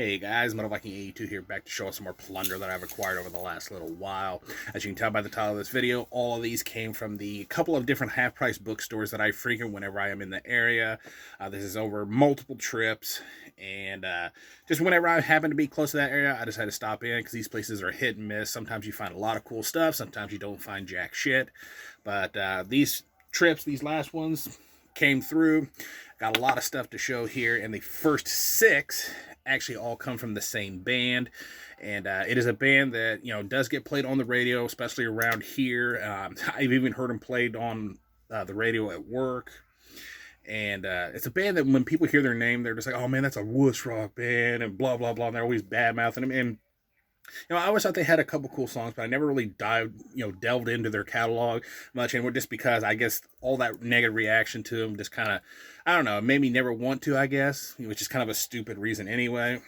Hey guys, Metal Viking 82 here, back to show us some more plunder that I've acquired over the last little while. As you can tell by the title of this video, all of these came from the couple of different half-price bookstores that I frequent whenever I am in the area. This is over multiple trips, and just whenever I happen to be close to that area, I decide to stop in because these places are hit and miss. Sometimes you find a lot of cool stuff, sometimes you don't find jack shit. But these trips, these last ones, came through. Got a lot of stuff to show here, and the first six actually all come from the same band, and it is a band that does get played on the radio, especially around here. I've even heard them played on the radio at work, and it's a band that when people hear their name, they're just like, oh man, that's a wuss rock band, and blah blah blah, and they're always bad mouthing them. And I always thought they had a couple cool songs, but I never really delved into their catalog much anymore, just because I guess all that negative reaction to them just kind of, I don't know, it made me never want to, I guess, which is kind of a stupid reason anyway.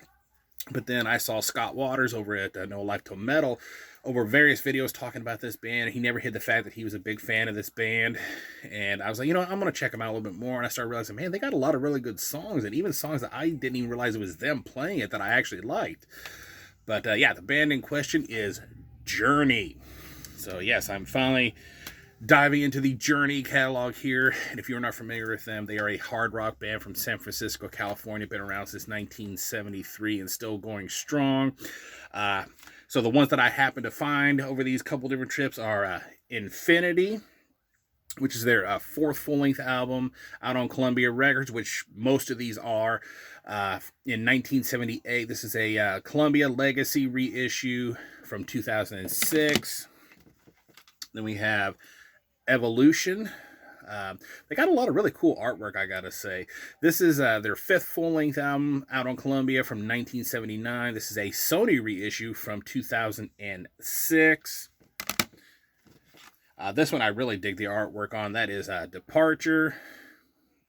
But then I saw Scott Waters over at No Life Till Metal over various videos talking about this band. He never hid the fact that he was a big fan of this band, and I was like, I'm going to check them out a little bit more, and I started realizing, man, they got a lot of really good songs, and even songs that I didn't even realize it was them playing it that I actually liked. But yeah, the band in question is Journey. So yes, I'm finally diving into the Journey catalog here. And if you're not familiar with them, they are a hard rock band from San Francisco, California. Been around since 1973 and still going strong. So the ones that I happen to find over these couple different trips are Infinity, which is their fourth full-length album out on Columbia Records, which most of these are. In 1978, this is a Columbia Legacy reissue from 2006. Then we have Evolution. They got a lot of really cool artwork, I gotta say. This is their fifth full-length album out on Columbia from 1979. This is a Sony reissue from 2006. This one I really dig the artwork on. That is Departure.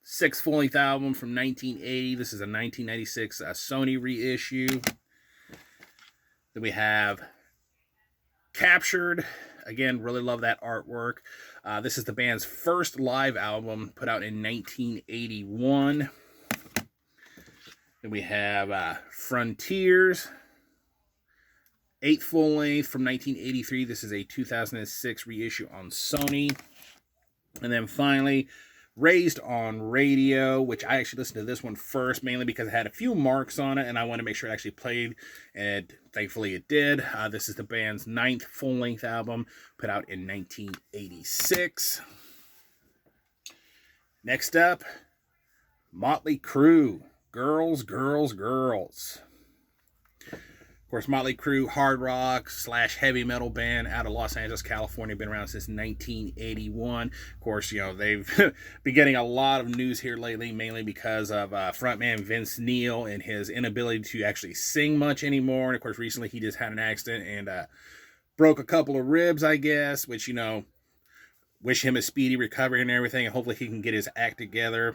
Sixth full-length album from 1980. This is a 1996 Sony reissue. Then we have Captured. Again, really love that artwork. This is the band's first live album, put out in 1981. Then we have Frontiers. Eighth full length from 1983. This is a 2006 reissue on Sony. And then finally, Raised on Radio, which I actually listened to this one first, mainly because it had a few marks on it, and I wanted to make sure it actually played, and thankfully it did. This is the band's ninth full-length album, put out in 1986. Next up, Motley Crue, Girls, Girls, Girls. Of course, Motley Crue, hard rock / heavy metal band out of Los Angeles, California, been around since 1981. Of course, they've been getting a lot of news here lately, mainly because of frontman Vince Neil and his inability to actually sing much anymore. And of course, recently he just had an accident and broke a couple of ribs, I guess, which, wish him a speedy recovery and everything, and hopefully he can get his act together.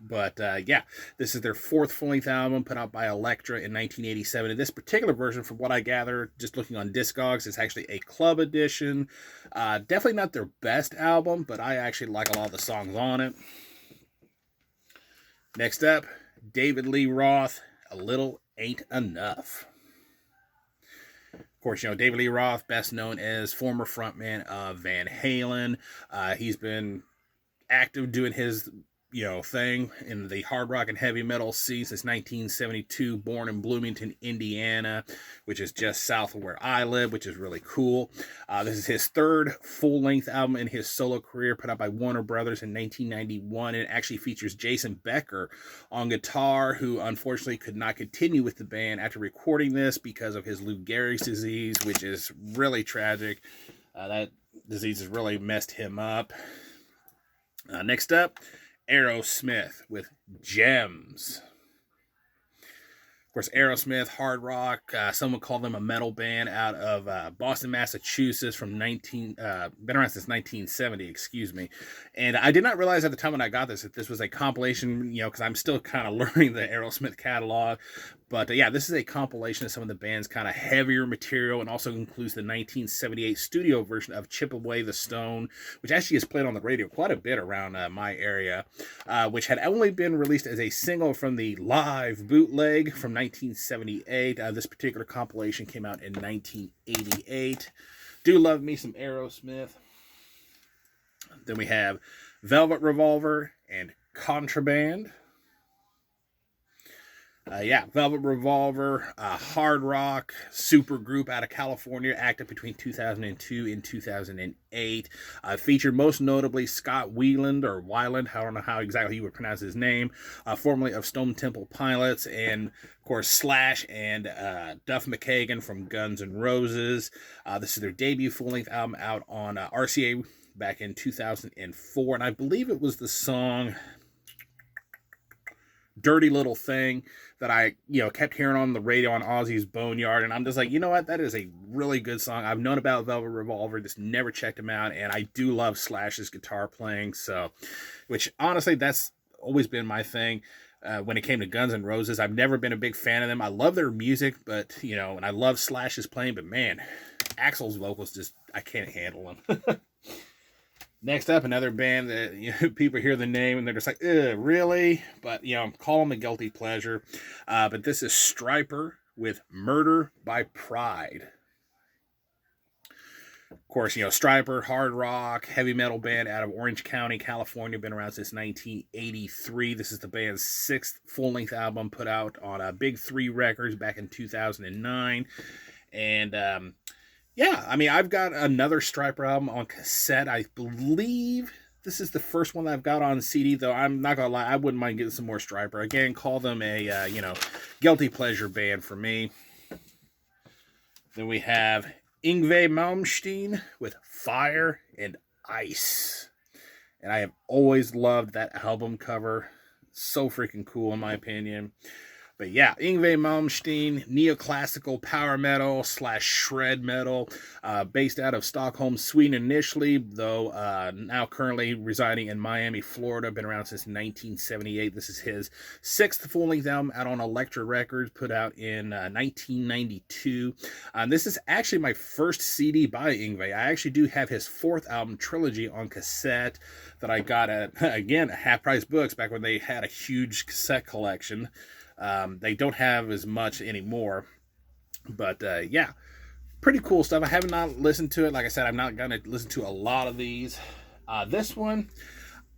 But yeah, this is their fourth full-length album, put out by Elektra in 1987. And this particular version, from what I gather, just looking on Discogs, is actually a club edition. Definitely not their best album, but I actually like a lot of the songs on it. Next up, David Lee Roth, A Little Ain't Enough. Of course, David Lee Roth, best known as former frontman of Van Halen. He's been active doing his thing in the hard rock and heavy metal scene since 1972, born in Bloomington, Indiana, which is just south of where I live, which is really cool. This is his third full-length album in his solo career, put out by Warner Brothers in 1991. And it actually features Jason Becker on guitar, who unfortunately could not continue with the band after recording this because of his Lou Gehrig's disease, which is really tragic. That disease has really messed him up. Next up, Aerosmith with Gems. Of course, Aerosmith, hard rock. Some would call them a metal band out of Boston, Massachusetts, been around since 1970, excuse me. And I did not realize at the time when I got this that this was a compilation, because I'm still kind of learning the Aerosmith catalog. But yeah, this is a compilation of some of the band's kind of heavier material, and also includes the 1978 studio version of Chip Away the Stone, which actually is played on the radio quite a bit around my area, which had only been released as a single from the live bootleg from 1978. This particular compilation came out in 1988. Do love me some Aerosmith. Then we have Velvet Revolver and Contraband. Velvet Revolver, hard rock super group out of California, active between 2002 and 2008. Featured most notably Scott Weiland, or Weiland, I don't know how exactly you would pronounce his name, formerly of Stone Temple Pilots, and of course Slash and Duff McKagan from Guns N' Roses. This is their debut full-length album out on RCA back in 2004, and I believe it was the song Dirty Little Thing that I, kept hearing on the radio on Ozzy's Boneyard, and I'm just like, you know what, that is a really good song. I've known about Velvet Revolver, just never checked him out, and I do love Slash's guitar playing, so, which, honestly, that's always been my thing. When it came to Guns N' Roses, I've never been a big fan of them. I love their music, but, and I love Slash's playing, but man, Axl's vocals just, I can't handle them. Next up, another band that people hear the name and they're just like, really? But, call them a guilty pleasure. But this is Stryper with Murder by Pride. Of course, Stryper, hard rock, heavy metal band out of Orange County, California, been around since 1983. This is the band's 6th full-length album, put out on Big 3 Records back in 2009. And, yeah, I mean, I've got another Stryper album on cassette. I believe this is the first one that I've got on CD, though I'm not going to lie, I wouldn't mind getting some more Stryper. Again, call them a, guilty pleasure band for me. Then we have Ingva Malmsteen with Fire and Ice. And I have always loved that album cover. So freaking cool, in my opinion. But yeah, Ingva Malmsteen, neoclassical power metal / shred metal, based out of Stockholm, Sweden initially, though now currently residing in Miami, Florida. Been around since 1978. This is his 6th full-length album out on Elektra Records, put out in 1992. This is actually my first CD by Ingva. I actually do have his 4th album, Trilogy, on cassette that I got at, again, Half Price Books back when they had a huge cassette collection. They don't have as much anymore, but yeah, pretty cool stuff. I have not listened to it. Like I said, I'm not going to listen to a lot of these. This one,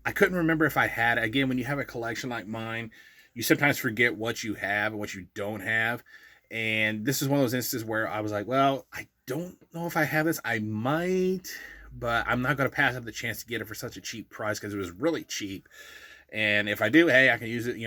I couldn't remember if I had. Again, when you have a collection like mine, you sometimes forget what you have and what you don't have. And this is one of those instances where I was like, well, I don't know if I have this. I might, but I'm not going to pass up the chance to get it for such a cheap price because it was really cheap. And if I do, hey, I can use it,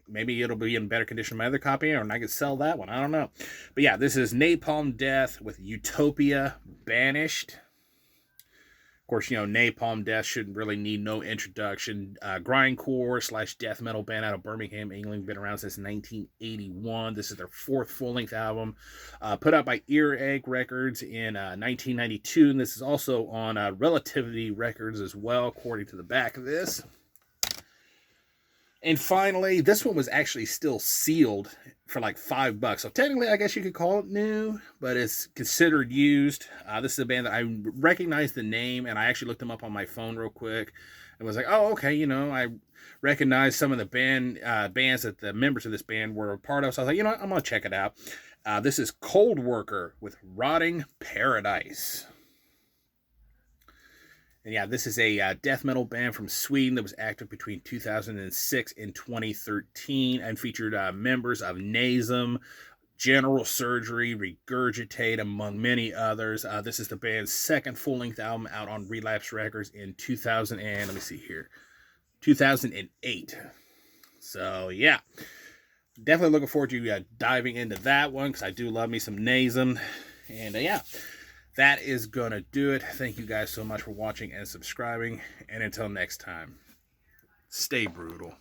maybe it'll be in better condition than my other copy, or I could sell that one. I don't know. But yeah, this is Napalm Death with Utopia Banished. Of course, Napalm Death shouldn't really need no introduction. Grindcore / death metal band out of Birmingham, England. Been around since 1981. This is their 4th full-length album. Put out by Earache Records in 1992. And this is also on Relativity Records as well, according to the back of this. And finally, this one was actually still sealed for like $5. So technically, I guess you could call it new, but it's considered used. This is a band that I recognized the name, and I actually looked them up on my phone real quick. And was like, oh, okay, I recognized some of the bands that the members of this band were a part of. So I was like, I'm going to check it out. This is Cold Worker with Rotting Paradise. And yeah, this is a death metal band from Sweden that was active between 2006 and 2013 and featured members of Nasum, General Surgery, Regurgitate, among many others. This is the band's 2nd full-length album out on Relapse Records in 2008. So yeah, definitely looking forward to diving into that one because I do love me some Nasum. And yeah. That is going to do it. Thank you guys so much for watching and subscribing. And until next time, stay brutal.